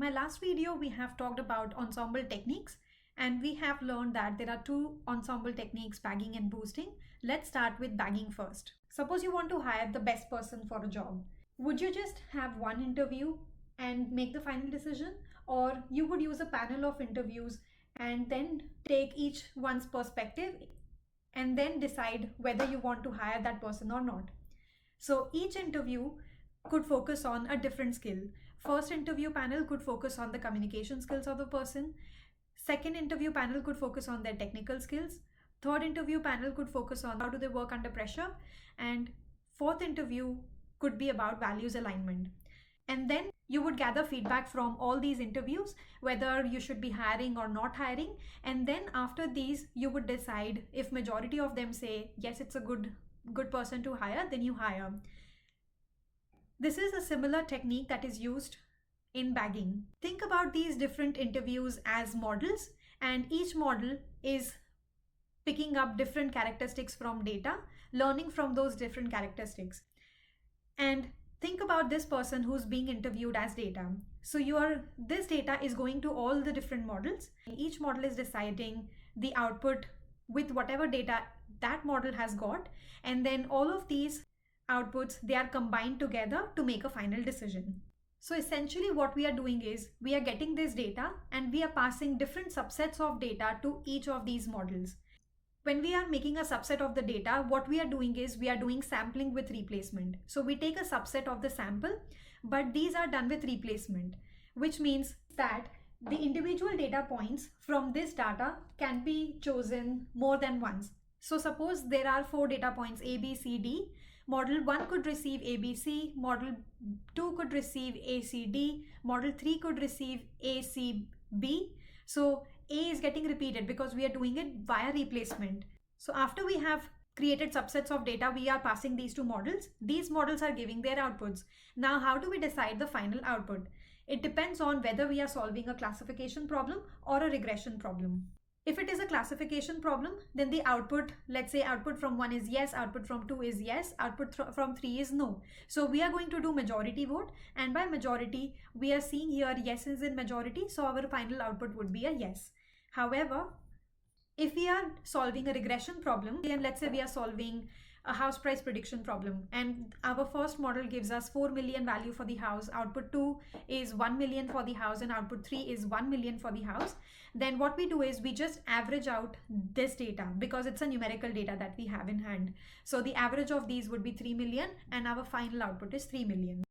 my last video, we have talked about ensemble techniques, and we have learned that there are two ensemble techniques, bagging and boosting. Let's start with bagging first. Suppose you want to hire the best person for a job. Would you just have one interview and make the final decision, or you would use a panel of interviews and then take each one's perspective and then decide whether you want to hire that person or not? So each interview could focus on a different skill. First interview panel could focus on the communication skills of the person. Second interview panel could focus on their technical skills. Third interview panel could focus on how do they work under pressure. And fourth interview could be about values alignment. And then you would gather feedback from all these interviews, whether you should be hiring or not hiring. And then after these, you would decide if majority of them say, yes, it's a good person to hire, then you hire. This is a similar technique that is used in bagging. Think about these different interviews as models, and each model is picking up different characteristics from data, learning from those different characteristics. And think about this person who's being interviewed as data. So this data is going to all the different models. Each model is deciding the output with whatever data that model has got, and then all of these outputs, they are combined together to make a final decision. So essentially what we are doing is we are getting this data and we are passing different subsets of data to each of these models. When we are making a subset of the data, what we are doing is we are doing sampling with replacement. So we take a subset of the sample, but these are done with replacement, which means that the individual data points from this data can be chosen more than once. So suppose there are 4 data points A, B, C, D. Model 1 could receive ABC, Model 2 could receive ACD, Model 3 could receive ACB. So A is getting repeated because we are doing it via replacement. So after we have created subsets of data, we are passing these to models. These models are giving their outputs. Now, how do we decide the final output? It depends on whether we are solving a classification problem or a regression problem. If it is a classification problem, then the output, let's say output from 1 is yes, output from 2 is yes, output from 3 is no. So we are going to do majority vote, and by majority, we are seeing here yes is in majority, so our final output would be a yes. However, if we are solving a regression problem, and let's say we are solving a house price prediction problem, and our first model gives us 4 million value for the house, output 2 is 1 million for the house, and output 3 is 1 million for the house, then what we do is we just average out this data because it's a numerical data that we have in hand. So the average of these would be 3 million and our final output is 3 million.